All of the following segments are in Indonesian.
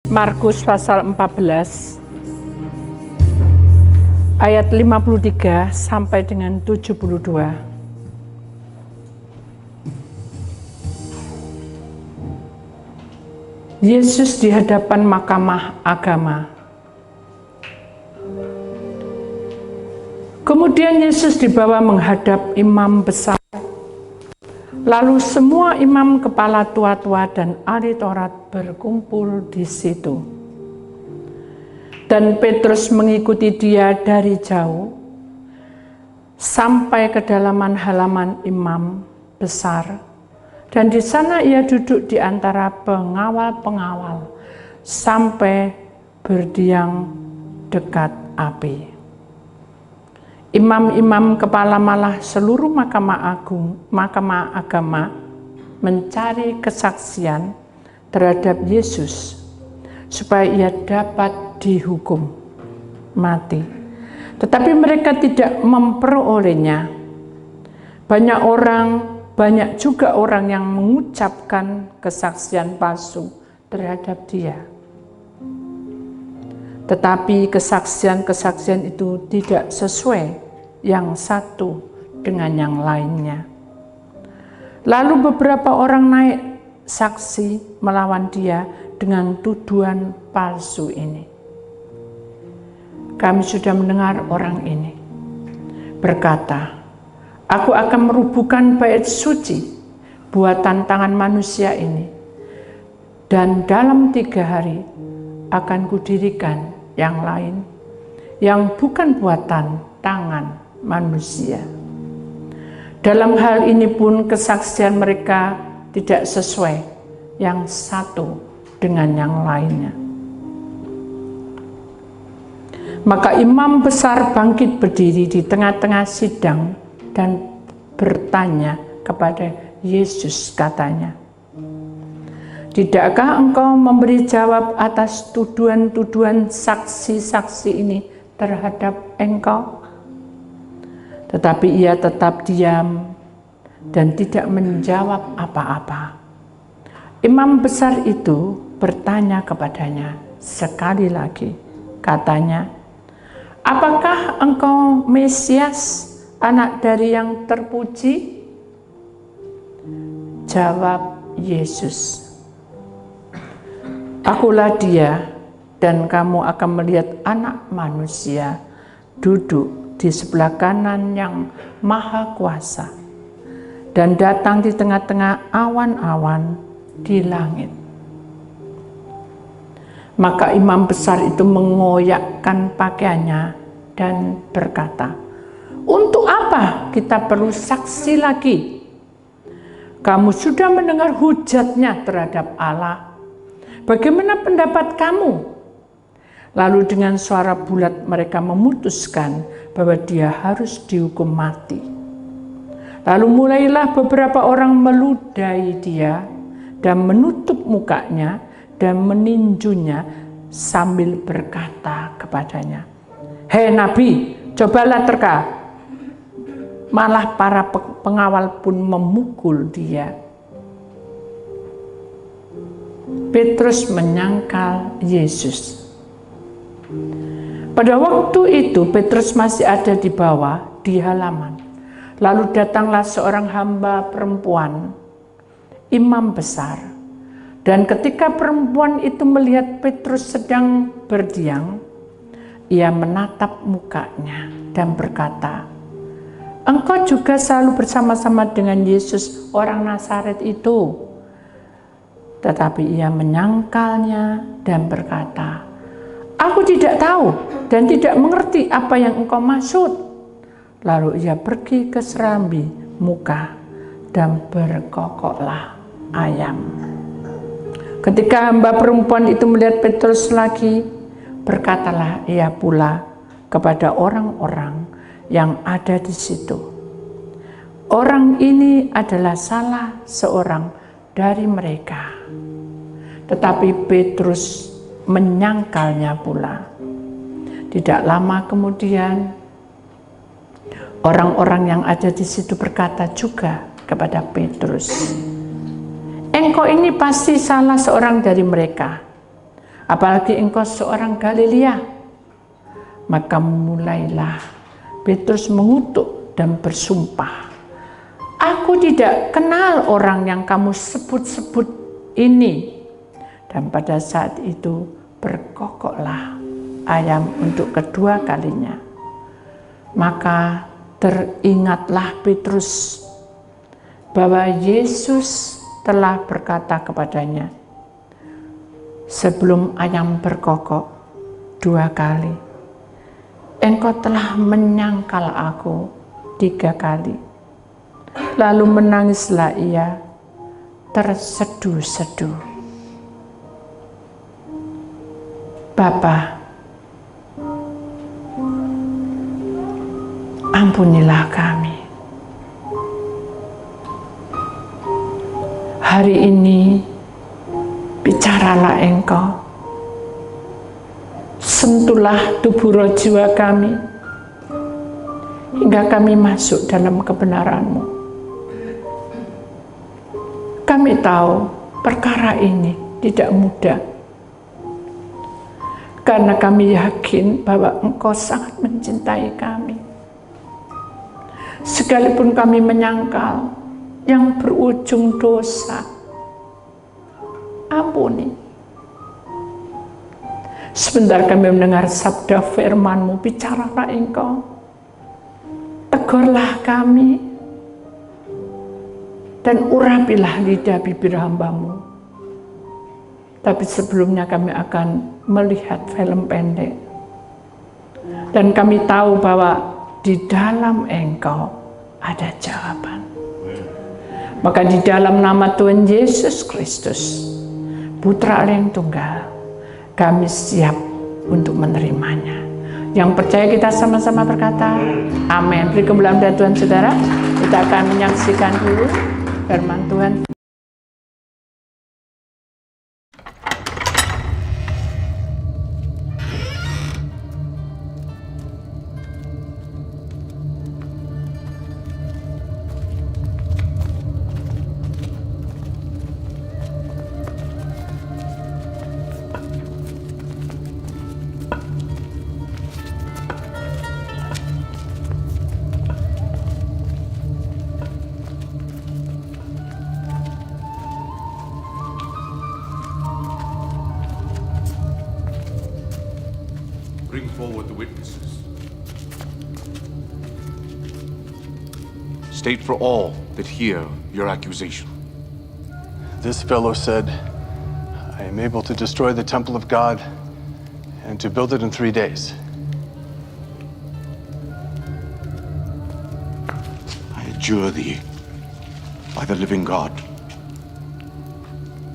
Markus pasal 14 ayat 53 sampai dengan 72. Yesus di hadapan mahkamah agama. Kemudian Yesus dibawa menghadap imam besar. Lalu semua imam, kepala tua-tua dan ahli Taurat berkumpul di situ. Dan Petrus mengikuti dia dari jauh sampai kedalaman halaman imam besar. Dan di sana ia duduk di antara pengawal-pengawal sampai berdiam dekat api. Imam-imam kepala malah seluruh mahkamah agama mencari kesaksian terhadap Yesus supaya ia dapat dihukum mati. Tetapi mereka tidak memperolehnya. Banyak juga orang yang mengucapkan kesaksian palsu terhadap dia. Tetapi kesaksian-kesaksian itu tidak sesuai yang satu dengan yang lainnya. Lalu beberapa orang naik saksi melawan dia dengan tuduhan palsu ini. Kami sudah mendengar orang ini berkata, "Aku akan merubuhkan bait suci buatan tangan manusia ini, dan dalam 3 hari akan kudirikan yang lain, yang bukan buatan tangan manusia." Dalam hal ini pun kesaksian mereka tidak sesuai yang satu dengan yang lainnya. Maka imam besar bangkit berdiri di tengah-tengah sidang dan bertanya kepada Yesus, katanya, "Tidakkah engkau memberi jawab atas tuduhan-tuduhan saksi-saksi ini terhadap engkau?" Tetapi ia tetap diam dan tidak menjawab apa-apa. Imam besar itu bertanya kepadanya sekali lagi, katanya, "Apakah engkau Mesias, anak dari yang terpuji?" Jawab Yesus, "Akulah dia, dan kamu akan melihat Anak Manusia duduk di sebelah kanan yang Maha Kuasa dan datang di tengah-tengah awan-awan di langit." Maka imam besar itu mengoyakkan pakaiannya dan berkata, "Untuk apa kita perlu saksi lagi? Kamu sudah mendengar hujatnya terhadap Allah. Bagaimana pendapat kamu?" Lalu dengan suara bulat mereka memutuskan bahwa dia harus dihukum mati. Lalu mulailah beberapa orang meludahi dia dan menutup mukanya dan meninjunya sambil berkata kepadanya, "Hei Nabi, cobalah terka." Malah para pengawal pun memukul dia. Petrus menyangkal Yesus. Pada waktu itu Petrus masih ada di bawah di halaman. Lalu datanglah seorang hamba perempuan, imam besar. Dan ketika perempuan itu melihat Petrus sedang berdiam, ia menatap mukanya dan berkata, "Engkau juga selalu bersama-sama dengan Yesus orang Nazaret itu." Tetapi ia menyangkalnya dan berkata, "Aku tidak tahu dan tidak mengerti apa yang engkau maksud." Lalu ia pergi ke serambi muka dan berkokoklah ayam. Ketika hamba perempuan itu melihat Petrus lagi, berkatalah ia pula kepada orang-orang yang ada di situ, "Orang ini adalah salah seorang dari mereka." Tetapi Petrus menyangkalnya pula. Tidak lama kemudian, orang-orang yang ada di situ berkata juga kepada Petrus, "Engkau ini pasti salah seorang dari mereka." Apalagi engkau seorang Galilea. Maka mulailah Petrus mengutuk dan bersumpah, aku tidak kenal orang yang kamu sebut-sebut ini. Dan pada saat itu berkokoklah ayam untuk kedua kalinya. Maka teringatlah Petrus bahwa Yesus telah berkata kepadanya, sebelum ayam berkokok 2 kali, engkau telah menyangkal aku 3 kali. Lalu menangislah ia terseduh-seduh. Bapa, ampunilah kami. Hari ini bicaralah Engkau. Sentuhlah tubuh roh jiwa kami hingga kami masuk dalam kebenaran-Mu. Kami tahu perkara ini tidak mudah, karena kami yakin bahwa Engkau sangat mencintai kami. Sekalipun kami menyangkal yang berujung dosa, ampuni. Sebentar kami mendengar sabda firman-Mu, bicaralah Engkau, tegurlah kami, dan urapilah lidah bibir hamba-Mu. Tapi sebelumnya kami akan melihat film pendek, dan kami tahu bahwa di dalam Engkau ada jawaban. Maka di dalam nama Tuhan Yesus Kristus, Putra Allah yang Tunggal, kami siap untuk menerimanya. Yang percaya kita sama-sama berkata, amin. Beri kemuliaan dari Tuhan, saudara. Kita akan menyaksikan dulu firman Tuhan. Bring forward the witnesses. State for all that hear your accusation. This fellow said, I am able to destroy the temple of God and to build it in 3 days. I adjure thee by the living God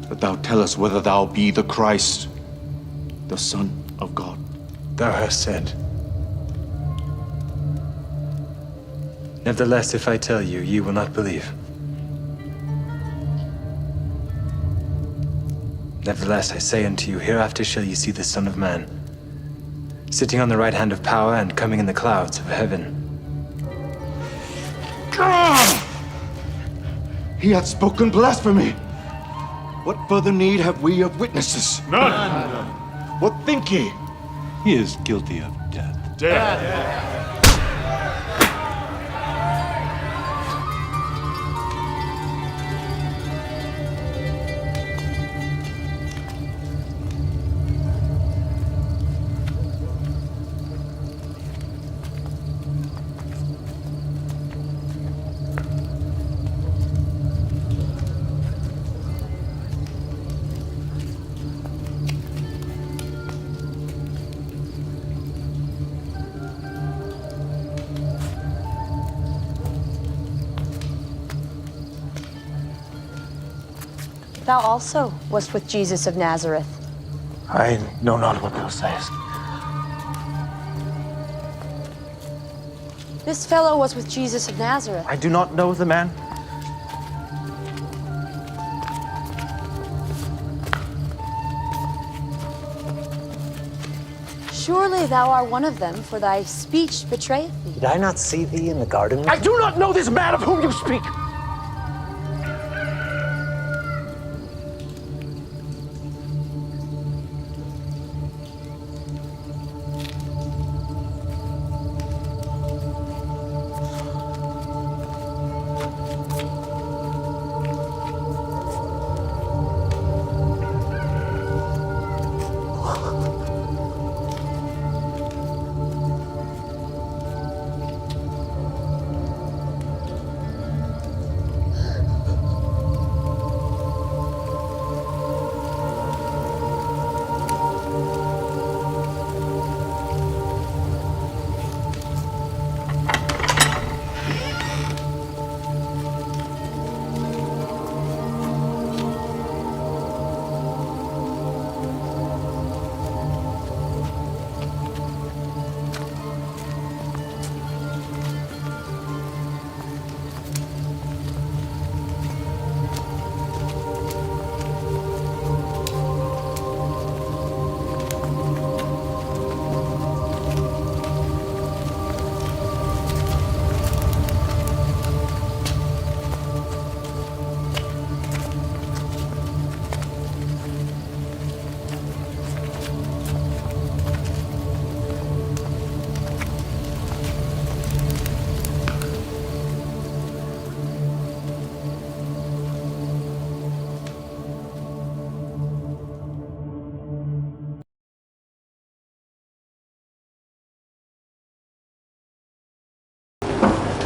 that thou tell us whether thou be the Christ, the Son of God. Thou hast said. Nevertheless, if I tell you, ye will not believe. Nevertheless, I say unto you, hereafter shall ye see the Son of Man, sitting on the right hand of power and coming in the clouds of heaven. He hath spoken blasphemy. What further need have we of witnesses? None. What think ye? He is guilty of death. Thou also wast with Jesus of Nazareth. I know not what thou sayest. This fellow was with Jesus of Nazareth. I do not know the man. Surely thou art one of them, for thy speech betrayeth thee. Did I not see thee in the garden? I do not know this man of whom you speak.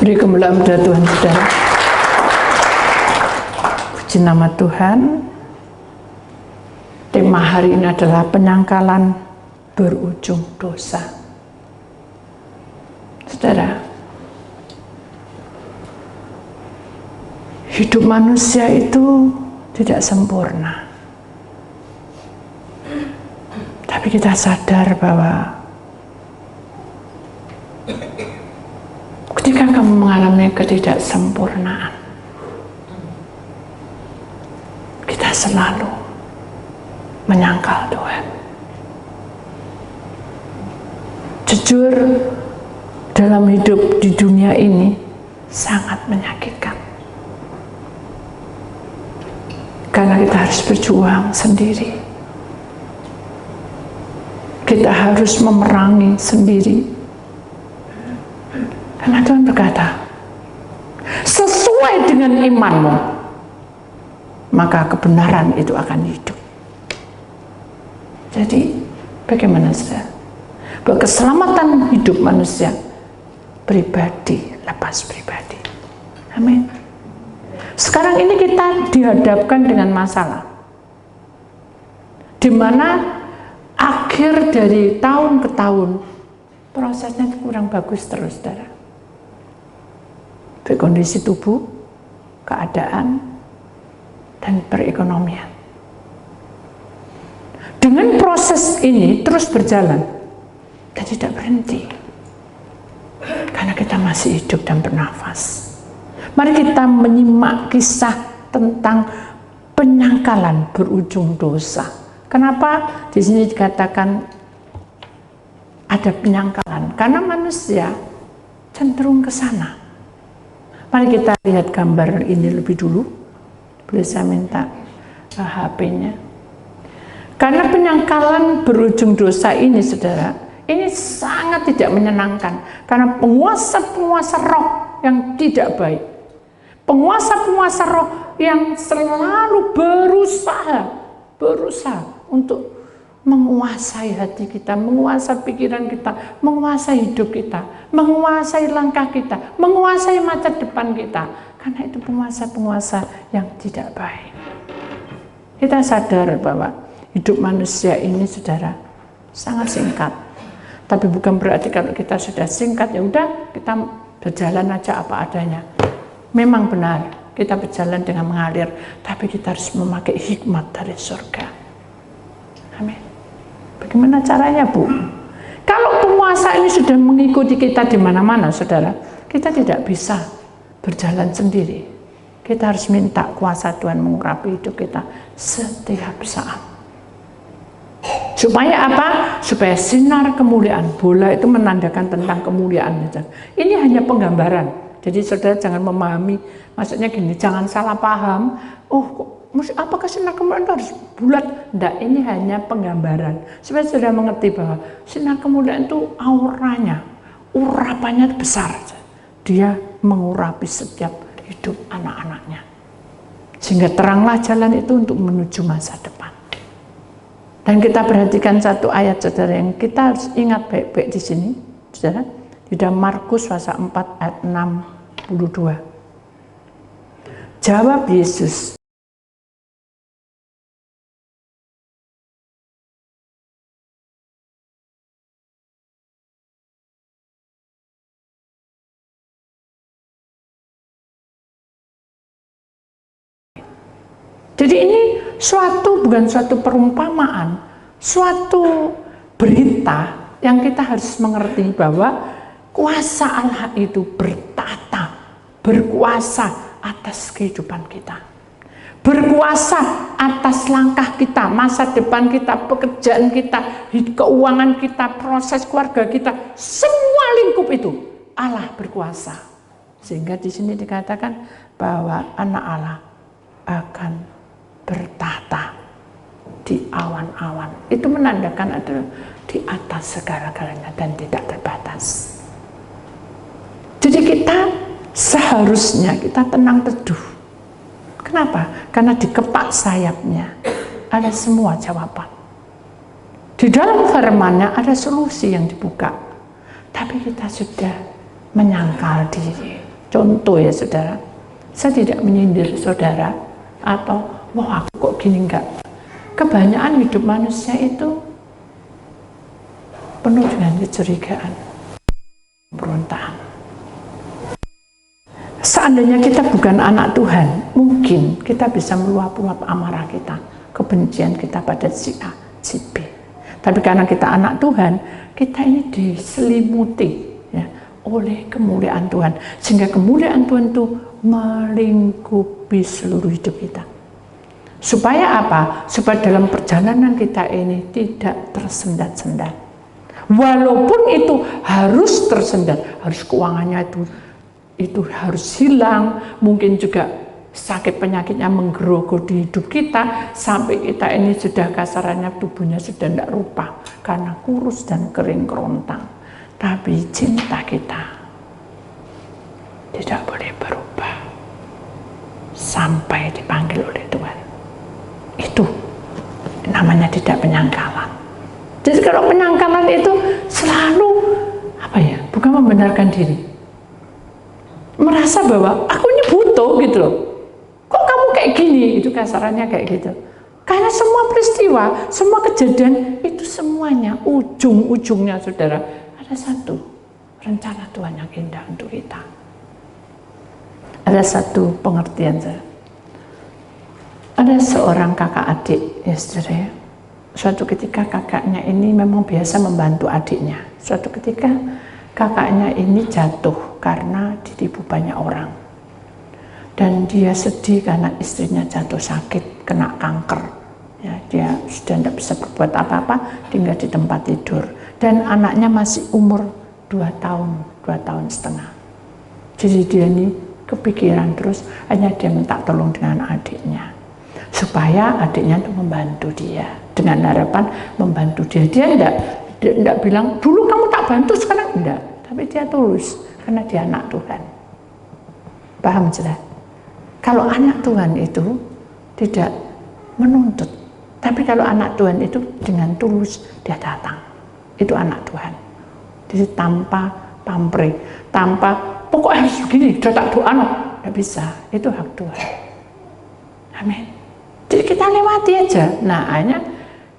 Beri kemuliaan pada Tuhan, saudara. Puji nama Tuhan. Tema hari ini adalah penyangkalan berujung dosa. Saudara, hidup manusia itu tidak sempurna. Tapi kita sadar bahwa ketika kamu mengalami ketidaksempurnaan, kita selalu menyangkal Tuhan. Jujur, dalam hidup di dunia ini sangat menyakitkan. Karena kita harus berjuang sendiri. Kita harus memerangi sendiri. Karena Tuhan berkata, sesuai dengan imanmu, maka kebenaran itu akan hidup. Jadi, bagaimana saudara? Bahwa keselamatan hidup manusia, pribadi lepas pribadi. Amin. Sekarang ini kita dihadapkan dengan masalah, di mana akhir dari tahun ke tahun prosesnya kurang bagus terus, saudara. Baik kondisi tubuh, keadaan, dan perekonomian. Dengan proses ini terus berjalan dan tidak berhenti, karena kita masih hidup dan bernafas. Mari kita menyimak kisah tentang penyangkalan berujung dosa. Kenapa di sini dikatakan ada penyangkalan? Karena manusia cenderung ke sana. Mari kita lihat gambar ini lebih dulu. Boleh saya minta HP-nya? Karena penyangkalan berujung dosa ini, saudara, ini sangat tidak menyenangkan. Karena penguasa-penguasa roh yang tidak baik, penguasa-penguasa roh yang selalu berusaha untuk menguasai hati kita, menguasai pikiran kita, menguasai hidup kita, menguasai langkah kita, menguasai masa depan kita. Karena itu penguasa-penguasa yang tidak baik. Kita sadar bahwa hidup manusia ini, saudara, sangat singkat. Tapi bukan berarti kalau kita sudah singkat, ya udah kita berjalan aja apa adanya. Memang benar, kita berjalan dengan mengalir, tapi kita harus memakai hikmat dari surga. Amin. Bagaimana caranya, Bu? Kalau penguasa ini sudah mengikuti kita di mana-mana, saudara, kita tidak bisa berjalan sendiri. Kita harus minta kuasa Tuhan mengurapi hidup kita setiap saat. Supaya apa? Supaya sinar kemuliaan. Bola itu menandakan tentang kemuliaan. Ini hanya penggambaran. Jadi saudara jangan memahami, maksudnya gini, jangan salah paham. Oh, apakah sinar kemuliaan itu harus bulat? Tidak, ini hanya penggambaran. Supaya saudara mengerti bahwa sinar kemuliaan itu auranya, urapannya besar. Dia mengurapi setiap hidup anak-anaknya. Sehingga teranglah jalan itu untuk menuju masa depan. Dan kita perhatikan satu ayat, saudara, yang kita harus ingat baik-baik di sini, saudara, di dalam Markus pasal 4 ayat 62. Jawab Yesus, jadi ini bukan suatu perumpamaan, suatu berita yang kita harus mengerti bahwa kuasa Allah itu bertata, berkuasa atas kehidupan kita, berkuasa atas langkah kita, masa depan kita, pekerjaan kita, keuangan kita, proses keluarga kita, semua lingkup itu Allah berkuasa. Sehingga di sini dikatakan bahwa anak Allah akan bertata di awan-awan. Itu menandakan adalah di atas segala-galanya dan tidak terbatas. Jadi kita seharusnya kita tenang teduh. Kenapa? Karena di kepak sayapnya ada semua jawaban. Di dalam firman-Nya ada solusi yang dibuka. Tapi kita sudah menyangkal diri. Contoh ya saudara, saya tidak menyindir saudara atau wah aku kok gini, enggak. Kebanyakan hidup manusia itu penuh dengan kecurigaan, pemberontakan. Seandainya kita bukan anak Tuhan, mungkin kita bisa meluap-luap amarah kita, kebencian kita pada si A, si B. Tapi karena kita anak Tuhan, kita ini diselimuti ya, oleh kemuliaan Tuhan. Sehingga kemuliaan Tuhan itu melingkupi seluruh hidup kita. Supaya apa? Supaya dalam perjalanan kita ini tidak tersendat-sendat. Walaupun itu harus tersendat, harus keuangannya itu harus hilang, mungkin juga sakit penyakitnya menggerogoti hidup kita, sampai kita ini sudah kasarannya tubuhnya sudah tidak rupa karena kurus dan kering kerontang. Tapi cinta kita tidak boleh berubah sampai dipanggil oleh Tuhan. Itu namanya tidak penyangkalan. Jadi kalau penyangkalan itu selalu apa ya, bukan membenarkan diri, merasa bahwa aku ini butuh gitu loh. Kok kamu kayak gini? Itu kasarannya kayak gitu. Karena semua peristiwa, semua kejadian itu semuanya ujung-ujungnya saudara ada satu rencana Tuhan yang indah untuk kita. Ada satu pengertian saya. Ada seorang kakak adik ya saudara ya. Suatu ketika kakaknya ini memang biasa membantu adiknya. Suatu ketika kakaknya ini jatuh karena ditipu banyak orang. Dan dia sedih karena istrinya jatuh sakit, kena kanker. Ya, dia sudah tidak bisa berbuat apa-apa, tinggal di tempat tidur. Dan anaknya masih umur 2 tahun, 2 tahun setengah. Jadi dia ini kepikiran terus, hanya dia minta tolong dengan adiknya. Supaya adiknya itu membantu dia. Dengan harapan membantu dia. Dia tidak bilang, dulu kamu tak bantu, sekarang enggak. Tapi dia tulus, karena dia anak Tuhan. Paham sudah? Kalau anak Tuhan itu tidak menuntut. Tapi kalau anak Tuhan itu dengan tulus, dia datang. Itu anak Tuhan. Jadi tanpa pamrih, tanpa pokoknya harus begini, dia tak doa, tidak bisa. Itu hak Tuhan. Amin. Jadi kita lewati aja. Nah, akhirnya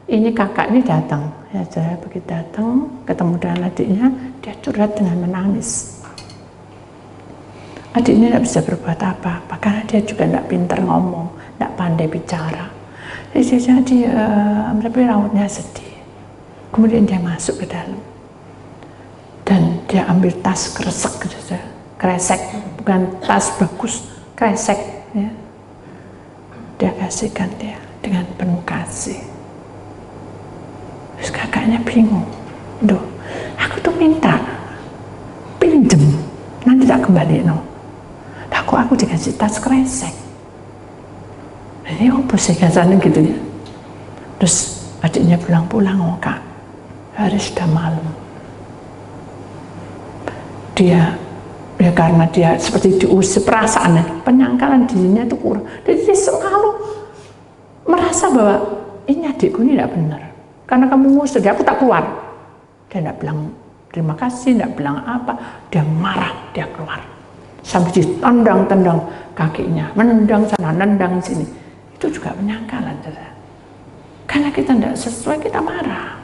ini kakak ini datang. Ya, saya begitu datang, ketemu dengan adiknya, dia curhat dengan menangis. Adik ini tidak bisa berbuat apa-apa, karena dia juga tidak pintar ngomong, tidak pandai bicara. Jadi tapi rautnya sedih. Kemudian dia masuk ke dalam. Dan dia ambil tas kresek, bukan tas bagus, kresek. Ya. Dia kasihkan dia dengan penuh kasih. Terus kakaknya bingung. Duh, aku tuh minta pinjem, nanti tak kembali no. Kok aku dikasih tas kresek. Ini apa sih kasarnya gitu ya. Terus adiknya pulang oh kak, hari sudah malam. Dia ya karena dia seperti diusir perasaannya, penyangkalan dirinya itu kurang. Jadi dia selalu merasa bahwa ini adikku ini tidak benar. Karena kamu ngusir, aku tak keluar. Dia tidak bilang terima kasih, tidak bilang apa. Dia marah, dia keluar. Sampai ditendang-tendang kakinya, menendang sana, nendang sini. Itu juga penyangkalan. Karena kita tidak sesuai, kita marah.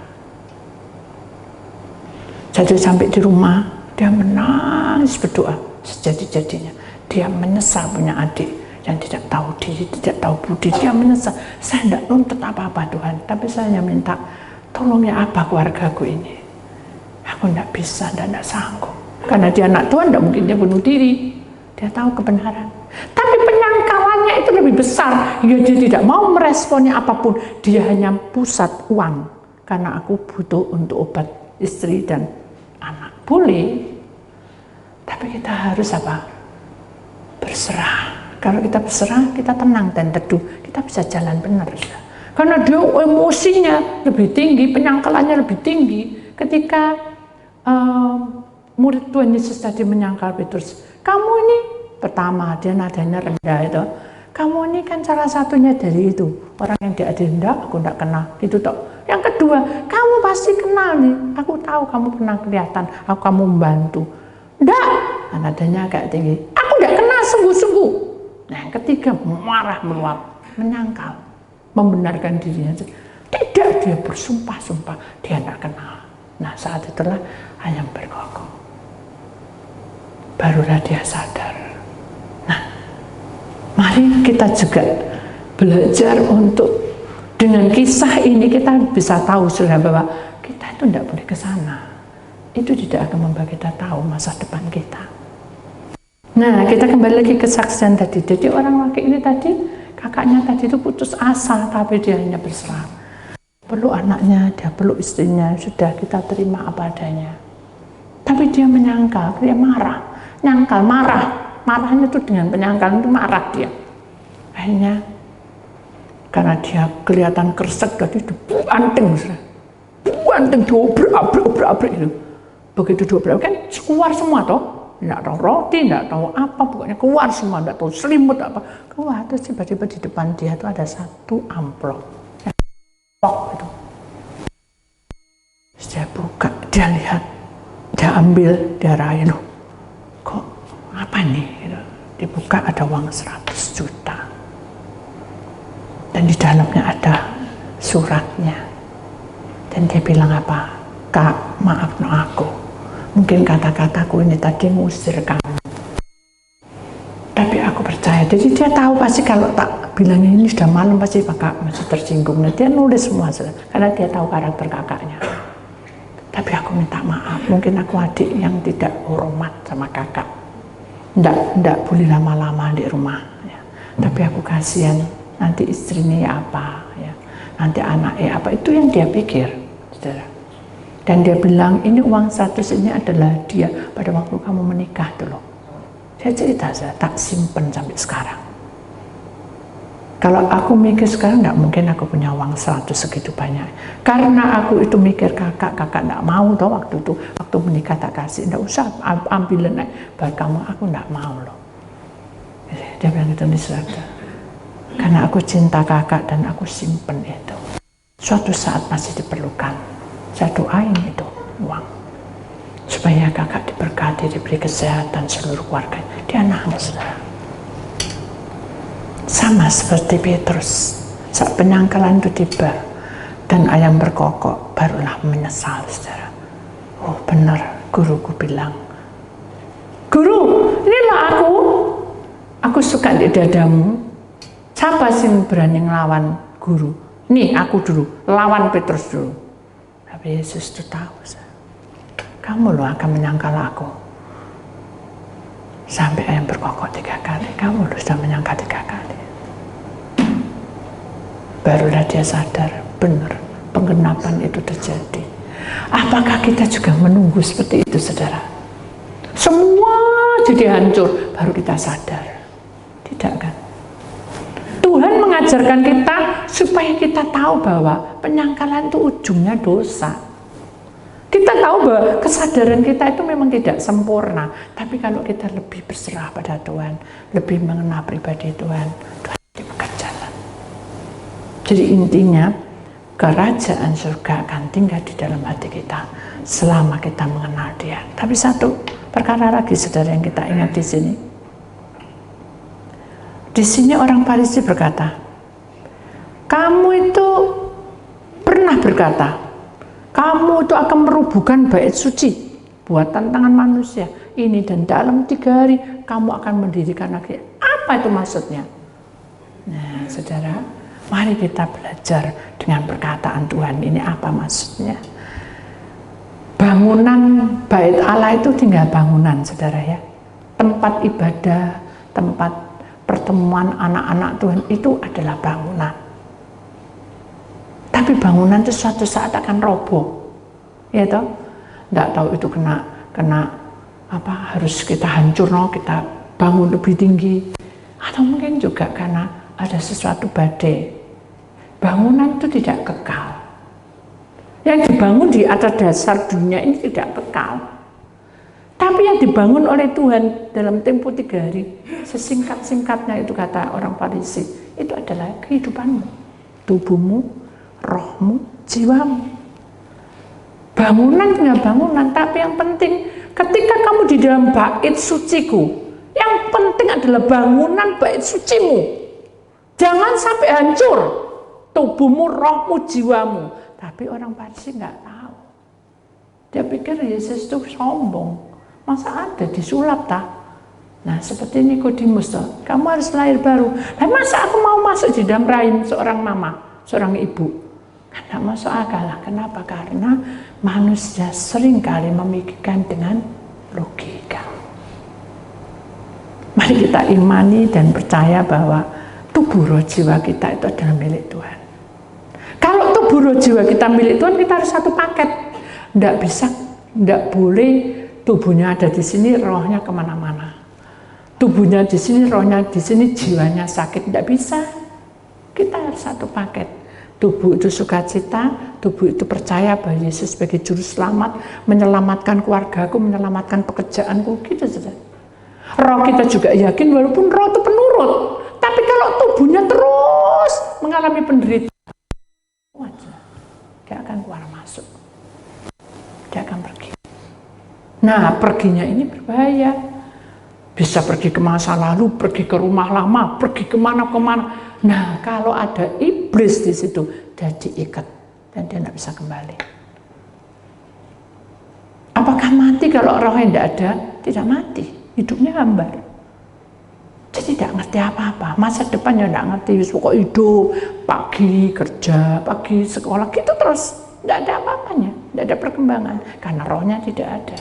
Jadi sampai di rumah, dia menangis berdoa sejadi-jadinya. Dia menyesal punya adik yang tidak tahu diri, tidak tahu budi. Dia menyesal. Saya tidak nuntut apa-apa Tuhan, tapi saya hanya minta tolong ya apa keluargaku ini. Aku tidak bisa, tidak sanggup. Karena dia anak Tuhan, tidak mungkin dia bunuh diri. Dia tahu kebenaran. Tapi penyangkalannya itu lebih besar. Ya, dia tidak mau meresponnya apapun. Dia hanya pusat uang. Karena aku butuh untuk obat istri dan anak. Boleh. Tapi kita harus apa? Berserah. Kalau kita berserah, kita tenang dan teduh. Kita bisa jalan benar. Karena dia emosinya lebih tinggi, penyangkalannya lebih tinggi. Ketika murid Tuhan Yesus tadi menyangkal Petrus, kamu ini pertama dia nadanya rendah itu, kamu ini kan salah satunya dari itu orang yang diadili, aku tidak kenal itu toh. Yang kedua, kamu pasti kenal nih, aku tahu kamu pernah kelihatan, kamu membantu. Enggak, nadanya agak tinggi. Aku sungguh-sungguh. Nah, yang ketiga marah meluap, menyangkal, membenarkan dirinya. Tidak, dia bersumpah-sumpah, dia tidak kenal. Nah, saat itulah ayam berkokok. Barulah dia sadar. Nah, mari kita juga belajar untuk dengan kisah ini kita bisa tahu sudah bahwa kita itu tidak boleh ke sana. Itu tidak akan membuat kita tahu masa depan kita. Nah, kita kembali lagi ke kesaksian tadi. Jadi orang laki ini tadi, kakaknya tadi itu putus asa, tapi dia hanya berserah. Peluk anaknya, dia peluk istrinya, sudah kita terima apa adanya. Tapi dia menyangkal, dia marah, nyangkal, marahnya itu dengan penyangkal itu marah dia. Akhirnya karena dia kelihatan kresek, jadi dibanting, diobrak-abrik itu. Begitu diobrak kan keluar semua toh, nggak tahu roti, nggak tahu apa, pokoknya keluar semua, nggak tahu selimut apa, keluar. Terus tiba-tiba di depan dia tuh ada satu amplop. Itu. Terus dia buka, dia lihat, dia ambil, dia raih, loh, kok apa nih? Gitu. Dibuka ada uang 100 juta. Dan di dalamnya ada suratnya. Dan dia bilang apa? Kak, maaf no aku. Mungkin kata-kataku ini tadi ngusir kamu. Tapi aku percaya, jadi dia tahu pasti kalau tak bilangnya ini sudah malam pasti kakak masih tersinggung. Nah, dia nulis semua karena dia tahu karakter kakaknya. Tapi aku minta maaf, mungkin aku adik yang tidak hormat sama kakak. Nggak boleh lama-lama di rumah. Ya. Tapi aku kasihan, nanti istrinya apa, ya. Nanti anaknya apa, itu yang dia pikir, saudara. Dan dia bilang, ini uang 100 ini adalah dia pada waktu kamu menikah dulu. Saya cerita, saya tak simpen sampai sekarang. Kalau aku mikir sekarang, nggak mungkin aku punya uang 100 segitu banyak. Karena aku itu mikir kakak nggak mau toh waktu itu, waktu menikah tak kasih, nggak usah ambilin buat kamu, aku nggak mau loh. Dia bilang itu nih saudara. Karena aku cinta kakak dan aku simpen itu. Suatu saat pasti diperlukan. Saya doain itu uang. Supaya kakak diberkati, diberi kesehatan seluruh keluarga. Dia nangis. Sama seperti Petrus. Saat penyangkalan itu tiba dan ayam berkokok, barulah menyesal, saudara. Oh benar, guruku bilang, guru, inilah aku suka di dadamu. Siapa sih berani ngelawan guru? Nih aku dulu, lawan Petrus dulu. Tapi Yesus itu tahu, saudara. Kamu loh akan menyangkal aku. Sampai ayam berkokok 3 kali, kamu loh sudah menyangkal 3 kali. Barulah dia sadar, benar, penggenapan itu terjadi. Apakah kita juga menunggu seperti itu, saudara? Semua jadi hancur, baru kita sadar. Tidak kan? Tuhan mengajarkan kita supaya kita tahu bahwa penyangkalan itu ujungnya dosa. Kita tahu bahwa kesadaran kita itu memang tidak sempurna, tapi kalau kita lebih berserah pada Tuhan, lebih mengenal pribadi Tuhan, Tuhan dibuka jalan. Jadi intinya, kerajaan surga akan tinggal di dalam hati kita selama kita mengenal Dia. Tapi satu perkara lagi, saudara, yang kita ingat di sini. Di sini orang Farisi berkata, kamu itu pernah berkata, kamu itu akan merubuhkan bait suci buatan tangan manusia ini, dan dalam 3 hari kamu akan mendirikan lagi. Apa itu maksudnya? Nah, saudara, mari kita belajar dengan perkataan Tuhan ini apa maksudnya. Bangunan bait Allah itu tinggal bangunan, saudara ya. Tempat ibadah, tempat pertemuan anak-anak Tuhan itu adalah bangunan. Tapi bangunan itu suatu saat akan roboh, ya toh. Nggak tahu itu kena apa, harus kita hancur, no, kita bangun lebih tinggi, atau mungkin juga karena ada sesuatu badai. Bangunan itu tidak kekal. Yang dibangun di atas dasar dunia ini tidak kekal. Tapi yang dibangun oleh Tuhan dalam tempo 3 hari, sesingkat-singkatnya itu kata orang Farisi, itu adalah kehidupanmu, tubuhmu, rohmu, jiwamu. Bangunan dengan bangunan, tapi yang penting ketika kamu di dalam bait suciku, yang penting adalah bangunan bait sucimu. Jangan sampai hancur tubuhmu, rohmu, jiwamu. Tapi orang Farisi nggak tahu. Dia pikir Yesus itu sombong. Masa ada disulap tak? Nah seperti Nikodemus tuh, kamu harus lahir baru. Nah masa aku mau masuk di dalam rahim seorang mama, seorang ibu? Kan nggak masuk akal lah. Kenapa? Karena manusia seringkali memikirkan dengan logika. Mari kita imani dan percaya bahwa tubuh roh jiwa kita itu adalah milik Tuhan. Kalau tubuh roh jiwa kita milik Tuhan, kita harus satu paket. Nggak bisa, nggak boleh tubuhnya ada di sini, rohnya kemana-mana. Tubuhnya di sini, rohnya di sini, jiwanya sakit. Nggak bisa. Kita harus satu paket. Tubuh itu sukacita, tubuh itu percaya bahwa Yesus sebagai juru selamat, menyelamatkan keluargaku, menyelamatkan pekerjaanku, gitu saja. Roh kita juga yakin walaupun roh itu penurut, tapi kalau tubuhnya terus mengalami penderitaan, dia akan keluar masuk, dia akan pergi. Nah perginya ini berbahaya, bisa pergi ke masa lalu, pergi ke rumah lama, pergi kemana-kemana. Nah kalau ada iblis di situ, dia diikat dan dia tidak bisa kembali. Apakah mati kalau rohnya tidak ada? Tidak mati, hidupnya hambar. Jadi tidak ngerti apa-apa, masa depannya tidak ngerti, pokok hidup, pagi kerja, pagi sekolah, gitu terus. Tidak ada apa-apanya, tidak ada perkembangan, karena rohnya tidak ada.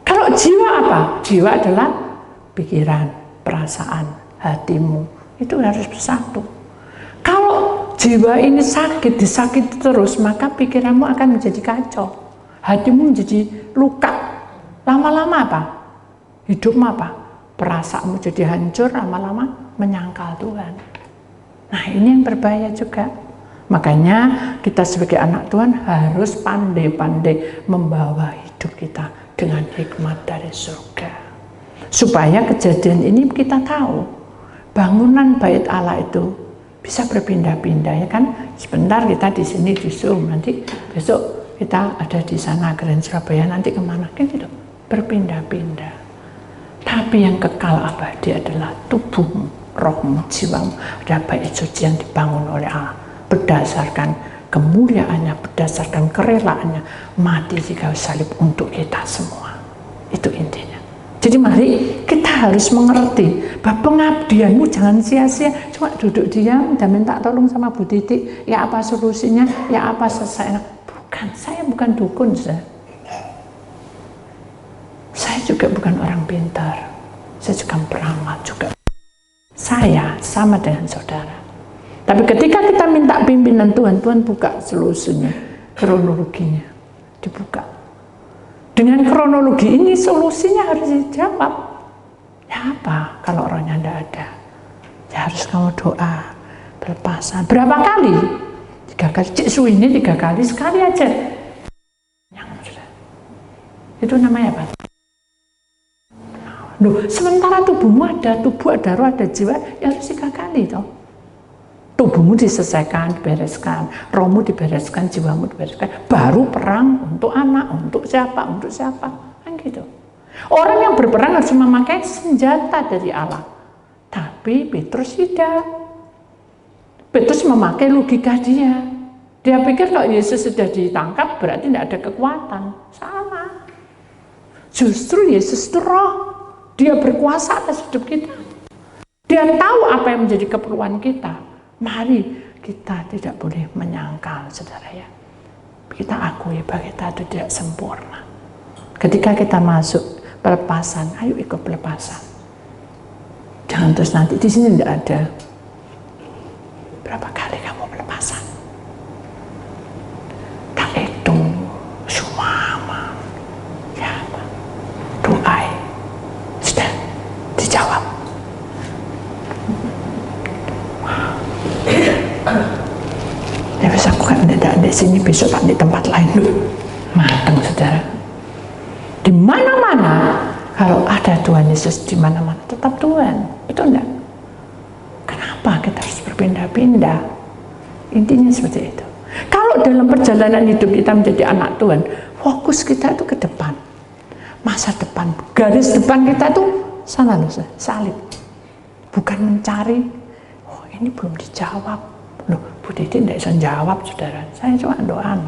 Kalau jiwa apa? Jiwa adalah pikiran, perasaan, hatimu, itu harus bersatu. Kalau jiwa ini sakit, disakiti terus, maka pikiranmu akan menjadi kacau, hatimu menjadi luka. Lama-lama apa? Hidupmu apa? Perasaanmu jadi hancur, lama-lama menyangkal Tuhan. Nah ini yang berbahaya juga. Makanya kita sebagai anak Tuhan harus pandai-pandai membawa hidup kita dengan hikmat dari surga. Supaya kejadian ini kita tahu, bangunan bait Allah itu bisa berpindah-pindah, ya kan? Sebentar kita di sini di Zoom, nanti besok kita ada di sana Grand Surabaya, nanti kemana? Kan gitu, berpindah-pindah. Tapi yang kekal abadi adalah tubuhmu, rohmu, jiwamu, ada bait suci yang dibangun oleh Allah berdasarkan kemuliaannya, berdasarkan kerelaannya, mati di kayu salib untuk kita semua. Itu intinya. Jadi mari kita harus mengerti bahwa pengabdianmu jangan sia-sia cuma duduk diam dan minta tolong sama Bu Titik, ya apa solusinya, ya apa selesainya. Bukan, saya bukan dukun, saya juga bukan orang pintar, saya juga peramal juga. Saya sama dengan saudara. Tapi ketika kita minta pimpinan Tuhan, Tuhan buka solusinya, kronologinya, dibuka. Dengan kronologi ini solusinya harus dijawab. Ya apa kalau rohnya tidak ada? Ya harus kamu doa, pelepasan. Berapa kali? 3 kali. Cik Su ini 3 kali, sekali aja. Itu namanya apa? Loh, sementara tubuhmu ada, tubuh ada, roh ada, jiwa, ya harus 3 kali toh. Tubuhmu diselesaikan, dibereskan, rohmu dibereskan, jiwamu dibereskan, baru perang untuk anak, untuk siapa, kan gitu. Orang yang berperang harus memakai senjata dari Allah. Tapi Petrus tidak. Petrus memakai logika dia. Dia pikir kalau Yesus sudah ditangkap berarti tidak ada kekuatan. Salah. Justru Yesus itu roh. Dia berkuasa atas hidup kita. Dia tahu apa yang menjadi keperluan kita. Mari kita tidak boleh menyangkal, saudara ya. Kita akui bahwa kita itu tidak sempurna. Ketika kita masuk pelepasan, ayo ikut pelepasan. Jangan terus nanti di sini tidak ada. Berapa kali kamu pelepasan? Tak itu semua ya doa sudah dijawab. Ya bisa aku kan tidak di sini, besok tak di tempat lain dulu. Matang saudara. Di mana-mana kalau ada Tuhan Yesus, di mana-mana tetap Tuhan. Itu enggak. Kenapa kita harus berpindah-pindah? Intinya seperti itu. Kalau dalam perjalanan hidup kita menjadi anak Tuhan, fokus kita itu ke depan. masa depan, garis depan kita tuh sana loh, salib. Bukan mencari, oh ini belum dijawab. Loh, Bu Didi tidak bisa jawab, saudara. Saya cuma doa.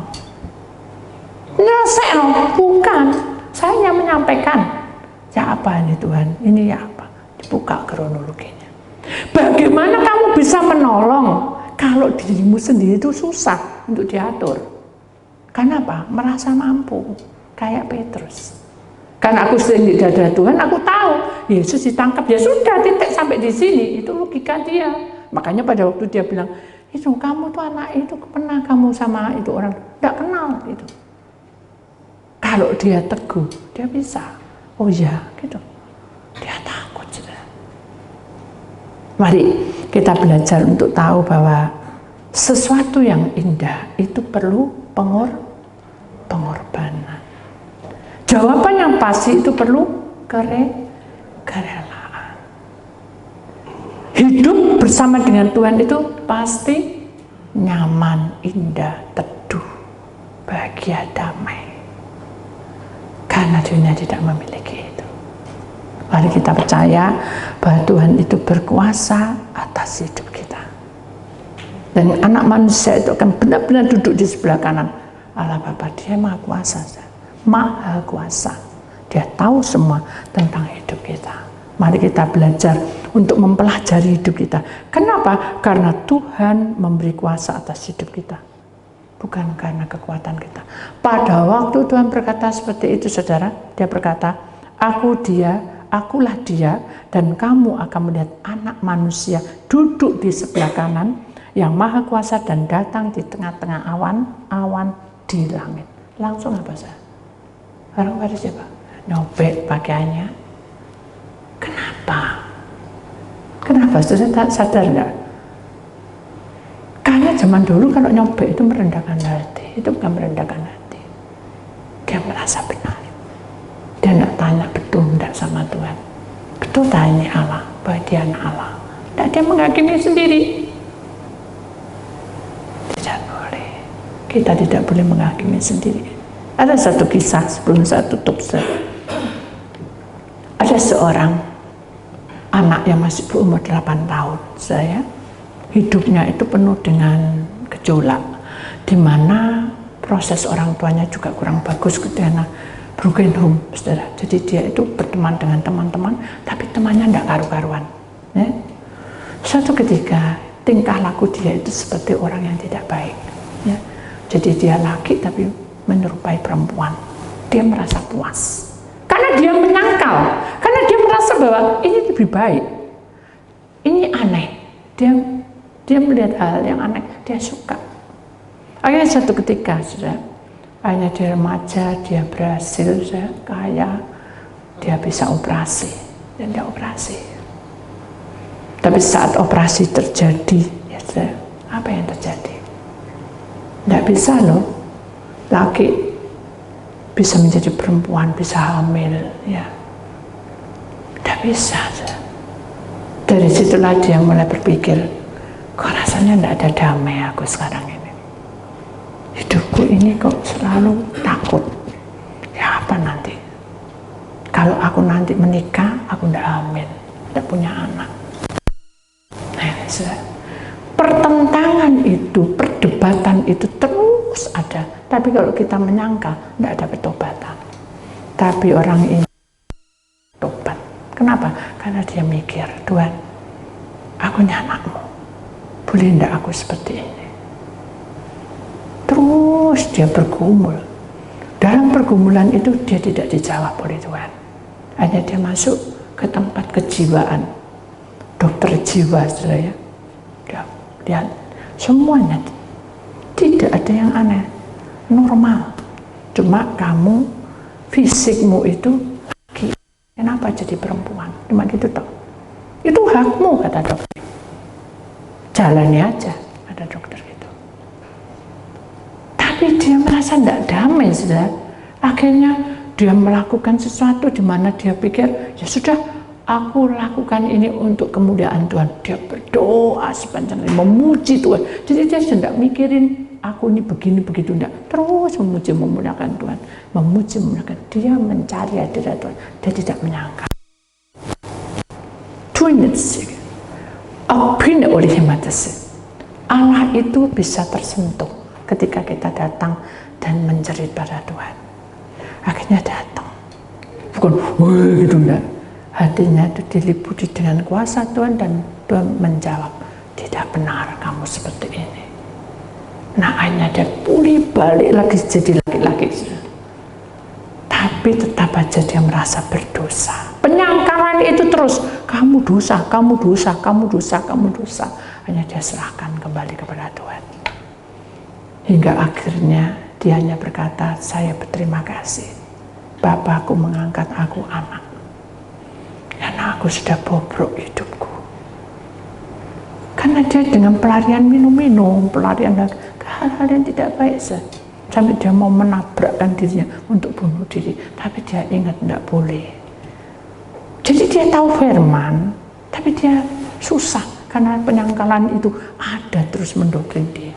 Nyelesai loh, bukan. Saya hanya menyampaikan. Ya apa ini Tuhan? Ini ya apa? Dibuka kronologinya. Bagaimana kamu bisa menolong kalau dirimu sendiri itu susah untuk diatur? Kenapa? Merasa mampu, kayak Petrus. Karena aku sering di dada Tuhan, aku tahu Yesus ditangkap, ya sudah, titik sampai di sini. Itu logika dia. Makanya pada waktu dia bilang, itu kamu tuh anak itu pernah kamu sama itu orang tidak kenal gitu. Kalau dia teguh, dia bisa. Oh ya, gitu. Dia takut. Mari kita belajar untuk tahu bahwa sesuatu yang indah itu perlu pengorbanan. Jawaban yang pasti itu perlu kerelaan. Hidup bersama dengan Tuhan itu pasti nyaman, indah, teduh, bahagia, damai. Karena dunia tidak memiliki itu. Mari kita percaya bahwa Tuhan itu berkuasa atas hidup kita. Dan anak manusia itu akan benar-benar duduk di sebelah kanan Allah Bapa. Dia maha kuasa. Maha kuasa. Dia tahu semua tentang hidup kita. Mari kita belajar untuk mempelajari hidup kita. Kenapa? Karena Tuhan memberi kuasa atas hidup kita. Bukan karena kekuatan kita. Pada waktu Tuhan berkata seperti itu, saudara, dia berkata, akulah dia, dan kamu akan melihat anak manusia duduk di sebelah kanan yang maha kuasa dan datang di tengah-tengah awan di langit. Langsung apa sih? Orang pada siapa? Nyobek pakaiannya. Kenapa? Kenapa? Saudara sadar enggak? Karena zaman dulu kalau nyobek itu merendahkan hati. Itu bukan merendahkan hati. Dia merasa benar. Dia enggak tanya betul enggak sama Tuhan. Betul tanya Allah, bahwa dia anak Allah. Enggak, dia menghakimi sendiri. Tidak boleh. Kita tidak boleh menghakimi sendiri. Ada satu kisah sebelum saya tutup. Ada seorang anak yang masih berumur 8 tahun. Hidupnya itu penuh dengan gejolak, di mana proses orang tuanya juga kurang bagus, karena broken home, saudara. Jadi dia itu berteman dengan teman-teman, tapi temannya tidak karu-karuan. Ya. Suatu ketika tingkah laku dia itu seperti orang yang tidak baik. Ya. Jadi dia laki tapi menyerupai perempuan. Dia merasa puas karena dia menyangkal, karena dia merasa bahwa ini lebih baik, ini aneh. Dia melihat hal yang aneh, dia suka. Akhirnya satu ketika akhirnya dia remaja, dia berhasil, kaya, dia bisa operasi, dan dia operasi. Tapi saat operasi terjadi, apa yang terjadi? Tidak bisa loh. Laki bisa menjadi perempuan, bisa hamil, ya. Tidak bisa. Dari situlah dia mulai berpikir, kok rasanya tidak ada damai aku sekarang ini. Hidupku ini kok selalu takut. Ya apa nanti? Kalau aku nanti menikah, aku tidak hamil, tidak punya anak. Nah, pertentangan itu, perdebatan itu terus ada. Tapi kalau kita menyangkal, tidak ada pertobatan. Tapi orang ini tobat. Kenapa? Karena dia mikir, Tuhan, aku ini anakmu. Boleh tidak aku seperti ini? Terus dia bergumul. Dalam pergumulan itu dia tidak dijawab oleh Tuhan. Hanya dia masuk ke tempat kejiwaan. Dokter jiwa, saudara ya. Dia lihat, semuanya tidak ada yang aneh. Normal, cuma kamu fisikmu itu laki, kenapa jadi perempuan? Cuma gitu toh. Itu hakmu, kata dokter. Jalani aja, kata dokter gitu. Tapi dia merasa tidak damai, saudara. Akhirnya dia melakukan sesuatu di mana dia pikir, ya sudah, aku lakukan ini untuk kemuliaan Tuhan. Dia berdoa sepanjang hari, memuji Tuhan. Jadi dia tidak mikirin aku ini begini begitu, enggak. Terus memuji memuliakan Tuhan, memuji memuliakan. Dia mencari hadirat Tuhan. Dia tidak menyangka. oleh hemat Allah itu bisa tersentuh ketika kita datang dan menjerit pada Tuhan. Akhirnya datang. Bukan, wah gitu enggak. Hatinya itu diliputi dengan kuasa Tuhan dan Tuhan menjawab, tidak benar kamu seperti ini. Nah akhirnya dia pulih balik lagi jadi laki-laki. Tapi tetap aja dia merasa berdosa. Penyangkalan itu terus, kamu dosa, kamu dosa, kamu dosa, kamu dosa. Hanya dia serahkan kembali kepada Tuhan. Hingga akhirnya dia hanya berkata, saya berterima kasih. Bapakku mengangkat aku anak. Karena aku sudah bobrok hidupku. Karena dia dengan pelarian minum-minum, pelarian hal-hal yang tidak baik saja. Sampai dia mau menabrakkan dirinya untuk bunuh diri. Tapi dia ingat tidak boleh. Jadi dia tahu firman, tapi dia susah. Karena penyangkalan itu ada terus mendoktrin dia.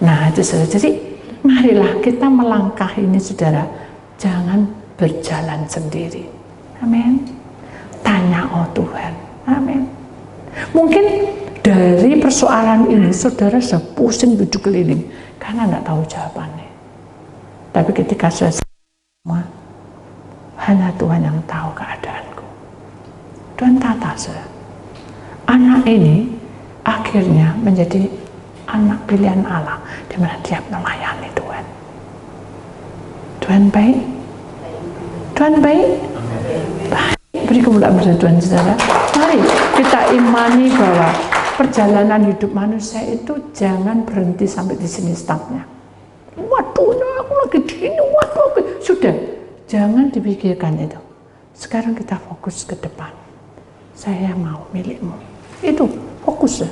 Nah itu saudara. Jadi marilah kita melangkah ini saudara. Jangan berjalan sendiri. Amin. Tanya oh Tuhan. Amin. Mungkin dari persoalan ini saudara sudah pusing tujuh keliling karena tidak tahu jawabannya. Tapi ketika sudah semua, hanya Tuhan yang tahu keadaanku. Tuhan tata saudara. Anak ini akhirnya menjadi anak pilihan Allah di mana dia melayani Tuhan. Tuhan baik. Tuhan baik. Baik. Beri kemuliaan pada Tuhan saudara. Mari kita imani bahwa perjalanan hidup manusia itu jangan berhenti sampai di sini startnya. Waduh, aku lagi di sini, waduh, sudah. Jangan dipikirkan itu. Sekarang kita fokus ke depan. Saya mau milikmu. Itu fokus ya.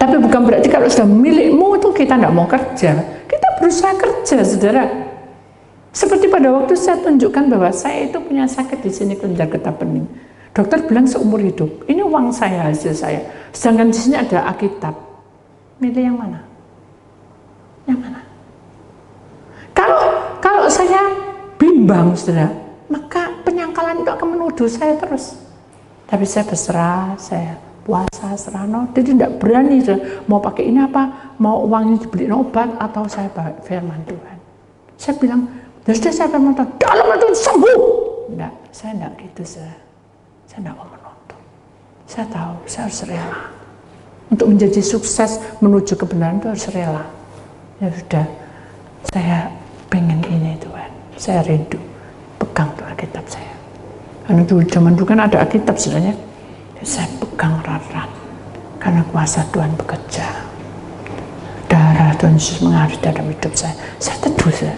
Tapi bukan berarti kalau sudah milikmu itu kita tidak mau kerja. Kita berusaha kerja, saudara. Seperti pada waktu saya tunjukkan bahwa saya itu punya sakit di sini kelenjar getah bening. Dokter bilang seumur hidup. Ini uang saya, hasil saya. Sedangkan di sini ada Alkitab. Milih yang mana? Yang mana? Kalau saya bimbang, saudara, maka penyangkalan itu akan menuduh saya terus. Tapi saya berserah, saya puasa, serano, jadi tidak berani mau pakai ini apa, mau uang ini dibeliin obat atau saya pakai firman Tuhan. Saya bilang, ya sudah saya firman Tuhan, dalam itu sembuh. Enggak, saya enggak gitu, saya tidak mau menuntut. Saya tahu, saya harus rela. Untuk menjadi sukses menuju kebenaran itu harus rela. Ya sudah, saya pengen ini Tuhan, saya rindu, pegang tuh Alkitab saya. Karena dulu zaman dulu kan ada Alkitab sebenarnya. Saya pegang erat-erat karena kuasa Tuhan bekerja. Darah Tuhan Yesus mengalir dalam hidup saya. Saya teduh saya.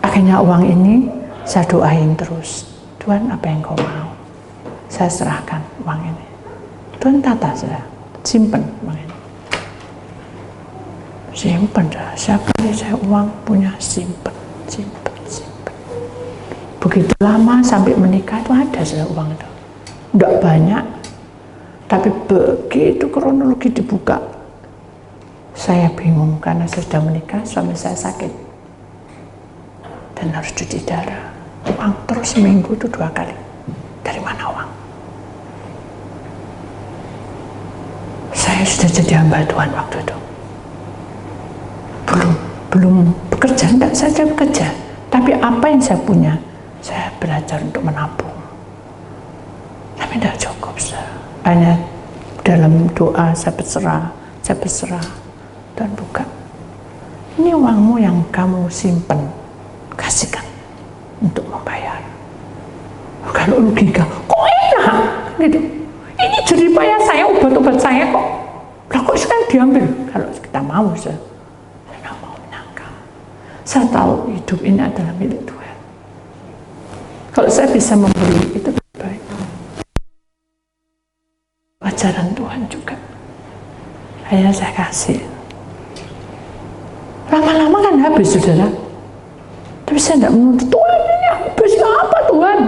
Akhirnya uang ini saya doain terus. Tuhan apa yang kau mau? Saya serahkan uang ini. Tuhan tata saya. Simpen uang ini. Simpen dah. Siapa yang saya uang punya simpen. Simpen. Begitu lama sampai menikah itu ada saya uang itu. Tidak banyak, tapi begitu kronologi dibuka, saya bingung karena saya sudah menikah, suami saya sakit dan harus cuci darah. Uang terus seminggu itu 2 kali. Dari mana uang? Saya sudah jadi hamba Tuhan waktu itu. Belum bekerja, enggak, saya sudah bekerja. Tapi apa yang saya punya, saya belajar untuk menabung. Tapi tidak cukup, hanya dalam doa saya berserah, dan buka. Ini uangmu yang kamu simpan, kasihkan untuk membayar. Kalau logika, kok enak, gitu. Ini jeripaya saya, obat-obat saya kok. Lah kok sekarang diambil? Kalau kita mau, saya tidak mau menyangka. Saya tahu hidup ini adalah milik Tuhan. Kalau saya bisa memberi, itu baik. Ajaran Tuhan juga. Akhirnya saya kasih. Lama-lama kan habis, saudara. Tapi saya tidak menuntut, Tuhan ini habis apa Tuhan?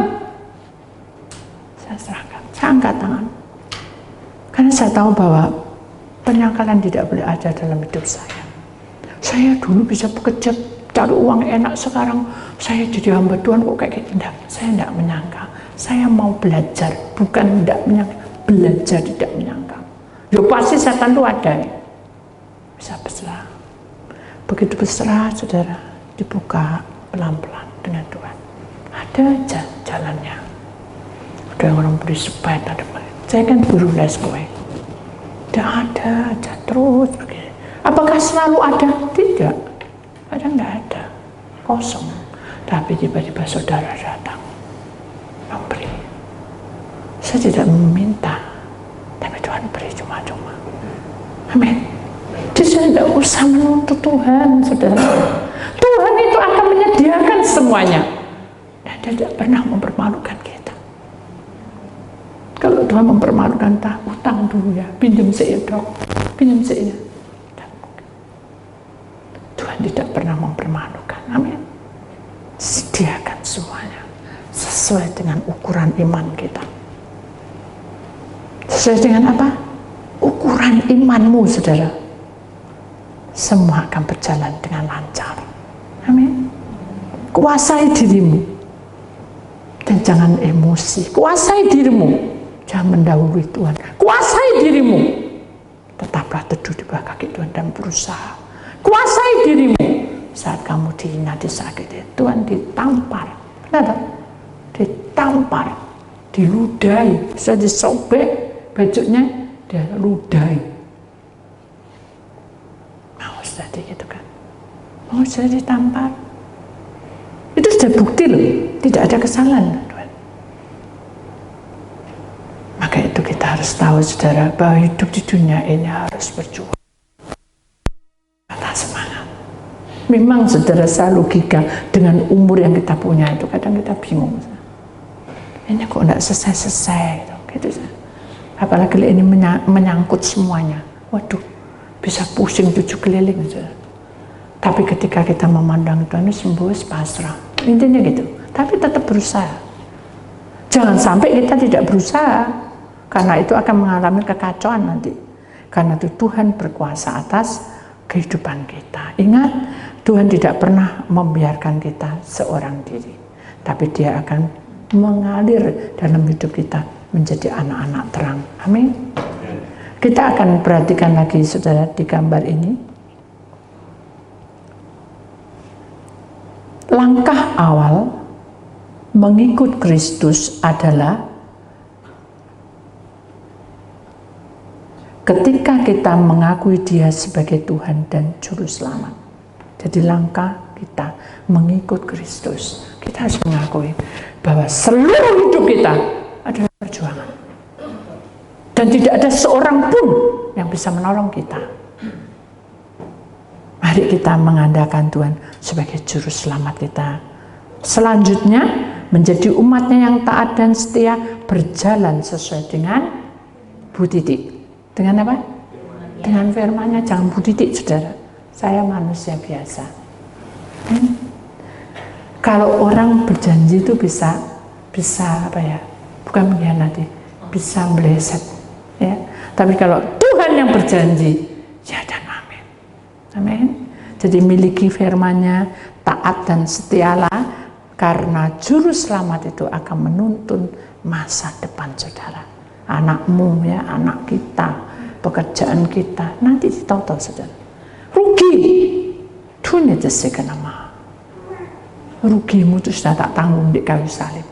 angkat tangan. Karena saya tahu bahwa penyangkalan tidak boleh ada dalam hidup saya. Saya dulu bisa bekerja, cari uang enak, sekarang saya jadi hamba Tuhan kok kayak gitu. Enggak, saya tidak menyangka. Saya mau belajar, bukan tidak menyangka, belajar tidak menyangka. Ya pasti setan itu ada. Bisa berserah. Begitu berserah, saudara, dibuka pelan-pelan dengan Tuhan. Ada aja jalannya. Ada yang orang beri sepet, ada apa. Saya kan guru les kue. Tidak ada aja, terus begini. Apakah selalu ada? Tidak. Kadang tidak ada. Kosong. Tapi tiba-tiba saudara datang. Memberi. Saya tidak meminta. Tapi Tuhan beri cuma-cuma. Amin. Jadi saya tidak usah menuntut Tuhan, saudara. Tuhan itu akan menyediakan semuanya. Dan Dia tidak pernah mempermalukan kita. Kalau Tuhan mempermalukan, tak utang dulu ya, pinjam saya dok, pinjam saya. Tuhan tidak pernah mempermalukan, amin. Sediakan semuanya sesuai dengan ukuran iman kita. Sesuai dengan apa? Ukuran imanmu, saudara. Semua akan berjalan dengan lancar, amin. Kuasai dirimu dan jangan emosi. Kuasai dirimu. Jangan mendahului Tuhan. Kuasai dirimu. Tetaplah teduh di bawah kaki Tuhan dan berusaha. Kuasai dirimu. Saat kamu dihina, disakiti, Tuhan ditampar. Benar tak? Ditampar. Diludahi. Bisa disobek bajunya, dia ludahi. Mau jadi gitu kan? Mau jadi ditampar. Itu sudah bukti loh. Tidak ada kesalahan. Maka itu kita harus tahu, saudara, bahwa hidup di dunia ini harus berjuang. Kata semangat. Memang, saudara, saya logika dengan umur yang kita punya itu kadang kita bingung. Ini kok enggak selesai-selesai gitu. Apalagi ini menyangkut semuanya. Waduh, bisa pusing 7 keliling. Saudara. Tapi ketika kita memandang Tuhan, sembuh, pasrah. Intinya gitu. Tapi tetap berusaha. Jangan sampai kita tidak berusaha. Karena itu akan mengalami kekacauan nanti. Karena itu Tuhan berkuasa atas kehidupan kita. Ingat, Tuhan tidak pernah membiarkan kita seorang diri. Tapi Dia akan mengalir dalam hidup kita menjadi anak-anak terang. Amin. Kita akan perhatikan lagi, saudara, di gambar ini. Langkah awal mengikut Kristus adalah ketika kita mengakui Dia sebagai Tuhan dan Juru Selamat. Jadi langkah kita mengikut Kristus. Kita harus mengakui bahwa seluruh hidup kita adalah perjuangan. Dan tidak ada seorang pun yang bisa menolong kita. Mari kita mengandalkan Tuhan sebagai Juru Selamat kita. Selanjutnya, menjadi umatnya yang taat dan setia, berjalan sesuai dengan Bu Titik. Dengan apa? Dengan firman-Nya. Jangan budidik, saudara. Saya manusia biasa. Kalau orang berjanji itu bisa apa ya? Bukan mengkhianati, bisa meleset. Ya. Tapi kalau Tuhan yang berjanji, ya dan amin. Amin. Jadi miliki firman-Nya, taat dan setialah, karena Juru Selamat itu akan menuntun masa depan saudara. Anakmu, ya, anak kita, pekerjaan kita, nanti tahu-tahu saudara. Rugi, dunia jasa nama. Rugimu itu sudah tak tanggung di kayu salib.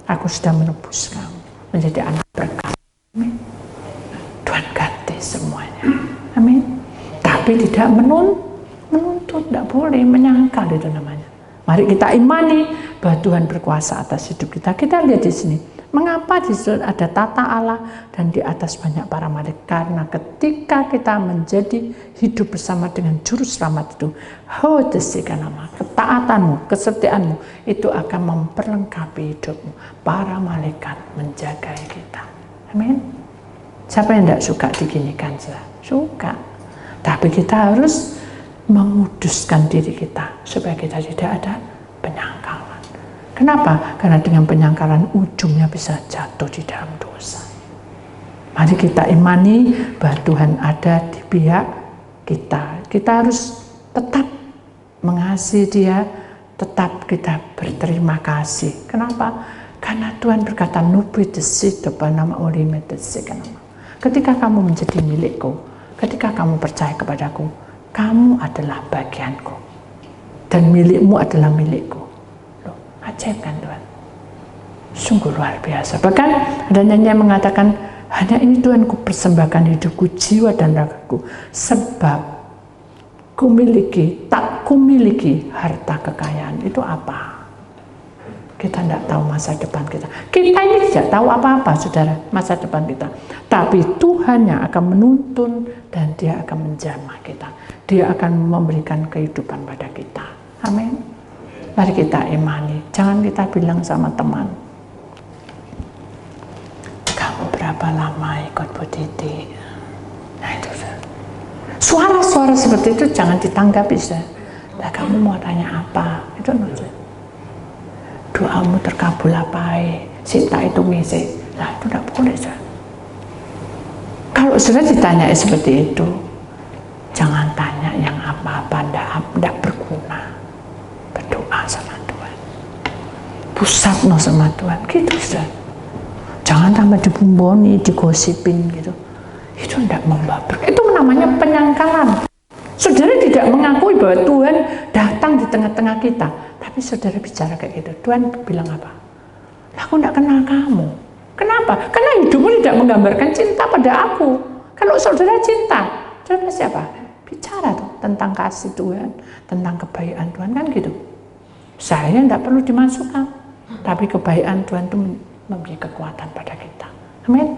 Aku sudah menebus kamu menjadi anak berkat. Amin. Tuhan ganti semuanya. Amin. Tapi tidak menuntut, tidak boleh menyangkal itu namanya. Mari kita imani bahwa Tuhan berkuasa atas hidup kita. Kita lihat di sini. Mengapa di situ ada tata Allah dan di atas banyak para malaikat? Karena ketika kita menjadi hidup bersama dengan Juru Selamat itu, ketaatanmu, kesetiaanmu itu akan memperlengkapi hidupmu. Para malaikat menjaga kita. Amin. Siapa yang tidak suka diginikan? Suka. Tapi kita harus menguduskan diri kita supaya kita tidak ada penyangkalan. Kenapa? Karena dengan penyangkalan ujungnya bisa jatuh di dalam dosa. Mari kita imani bahwa Tuhan ada di pihak kita. Kita harus tetap mengasihi Dia, tetap kita berterima kasih. Kenapa? Karena Tuhan berkata, ketika kamu menjadi milikku, ketika kamu percaya kepadaku, kamu adalah bagianku. Dan milikmu adalah milikku. Loh, ajaib kan Tuhan? Sungguh luar biasa. Bahkan ada nyanyi yang mengatakan, hanya ini Tuhan ku persembahkan hidupku, jiwa dan ragaku, sebab tak kumiliki harta kekayaan. Itu apa? Kita tidak tahu masa depan kita. Kita ini tidak tahu apa-apa, saudara, masa depan kita. Tapi Tuhan yang akan menuntun dan Dia akan menjamah kita. Dia akan memberikan kehidupan pada kita. Amin. Mari kita imani. Jangan kita bilang sama teman, kamu berapa lama ikut Bu Titi? Nah itu, suara-suara seperti itu jangan ditanggapi. Nah, kamu mau tanya apa? Itu saja. Doamu terkabul apa? Sita itu ngisi. Nah itu tidak boleh. Kalau sudah ditanya seperti itu, jangan tanya yang apa-apa, tidak berguna. Berdoa sama Tuhan, pusatno sama Tuhan, gitu sudah. Jangan tambah dibumboni, digosipin gitu. Itu tidak membawa berkah. Itu namanya penyangkalan. Saudara tidak mengakui bahwa Tuhan datang di tengah-tengah kita. Tapi saudara bicara kayak gitu. Tuhan bilang apa? Aku tidak kenal kamu. Kenapa? Karena hidupmu tidak menggambarkan cinta pada aku. Kalau saudara cinta, saudara pasti apa? Bicara tuh tentang kasih Tuhan, tentang kebaikan Tuhan, kan gitu. Saya tidak perlu dimasukkan. Tapi kebaikan Tuhan itu memberi kekuatan pada kita. Amin.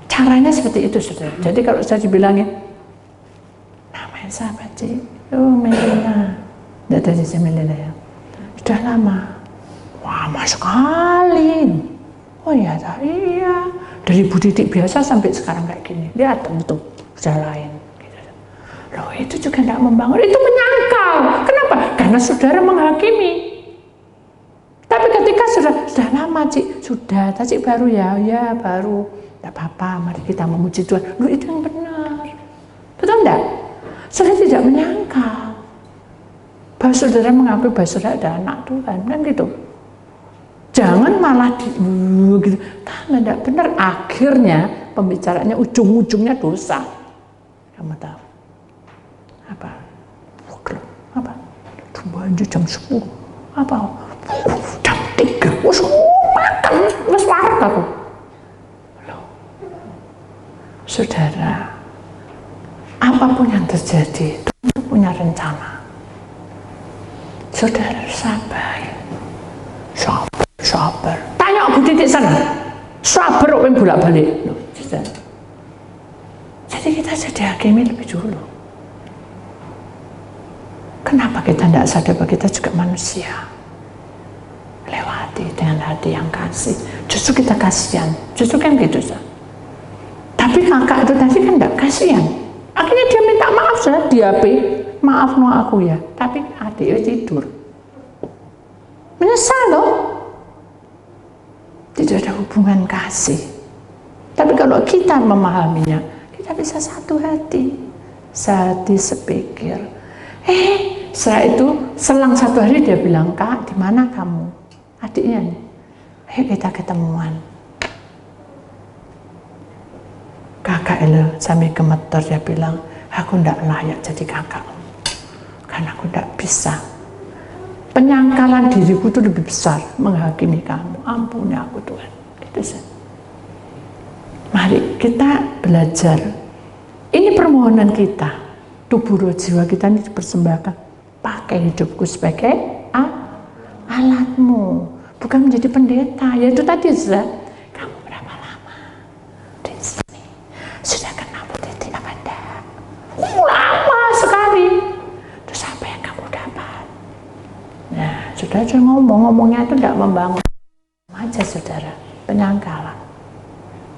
Caranya seperti itu, saudara. Jadi kalau saya dibilangin, namanya siapa sih? Oh, Melina. Tidak ada di Melina ya. Sudah lama. Wah, lama sekali. Oh iya, iya. Dari Bu Titik biasa sampai sekarang kayak gini. Lihat tuh, sudah lain. Loh, itu juga tidak membangun. Itu menyangkal. Kenapa? Karena saudara menghakimi. Tapi ketika sudah lama, Cik, sudah, Cik baru ya baru. Tidak apa-apa, mari kita memuji Tuhan. Loh, itu yang benar. Betul enggak? Saudara tidak menyangka bahwa saudara mengakui bahwa saudara ada anak Tuhan, kan gitu. Jangan malah gitu. Karena tidak benar, akhirnya pembicaraannya ujung-ujungnya dosa. Kamu tahu? Apa? Apa? Banjir jam 10. Apa? Jam 3. Wes makan, wes warak aku. Saudara, apapun yang terjadi, Tuhan punya rencana. Saudara sabar. Sabar. Tanya Bu Titik sana. Sabar kok bolak-balik. Jadi kita jadi hakimi lebih dulu. Kenapa kita tidak sadar bahwa kita juga manusia? Lewati dengan hati yang kasih. Justru kita kasihan. Justru kan gitu, Tapi kakak itu tadi kan tidak kasihan. Akhirnya dia minta maaf, di HP. Maaf no aku ya. Tapi adiknya tidur. Menyesal loh. Tidak ada hubungan kasih. Tapi kalau kita memahaminya, kita bisa satu hati. Sehati sepikir. Setelah itu selang satu hari dia bilang, Kak, di mana kamu? Adiknya nih. Ayo kita ketemuan. Kakak itu sambil gemeter dia bilang, aku tidak layak jadi kakak. Karena aku tidak bisa. Penyangkalan diriku itu lebih besar menghakimi kamu. Ampuni aku Tuhan. Gitu sih. Mari kita belajar. Ini permohonan kita. Tubuh roh jiwa kita ini dipersembahkan. Pakai hidupku sebagai alatmu. Bukan menjadi pendeta. Ya itu tadi sudah. Kamu berapa lama di sini? Sudah kenal Bu Titi apa enggak? Lama sekali. Terus apa yang kamu dapat? Nah, sudah aja ngomongnya itu tidak membangun. Aja saudara, penyangkalan.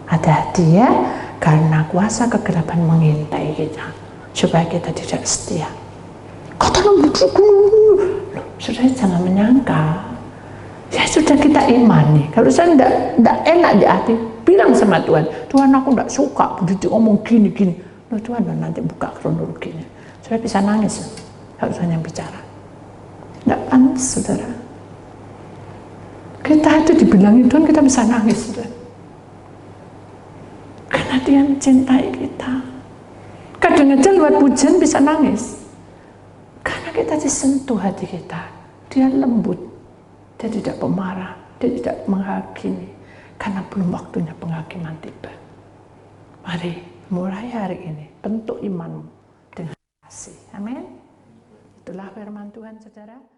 Hati-hati ya, karena kuasa kegelapan mengintai kita supaya kita tidak setia. Kata saudara jangan menyangka. Ya sudah kita imani. Kalau saya tidak enak di hati, Bilang sama Tuhan, Tuhan aku enggak suka begitu ngomong gini-gini. Loh Tuhan nanti buka kronologinya. Saudara bisa nangis, harus hanya bicara. Enggak pantas, saudara. Kita itu dibilangin Tuhan, kita bisa nangis, saudara. Karena dia mencintai kita. Kadang aja lewat pujian bisa nangis. Karena kita disentuh hati kita. Dia lembut. Dia tidak pemarah. Dia tidak menghakimi. Karena belum waktunya penghakiman tiba. Mari mulai hari ini bentuk imanmu dengan kasih. Amin. Itulah firman Tuhan, saudara.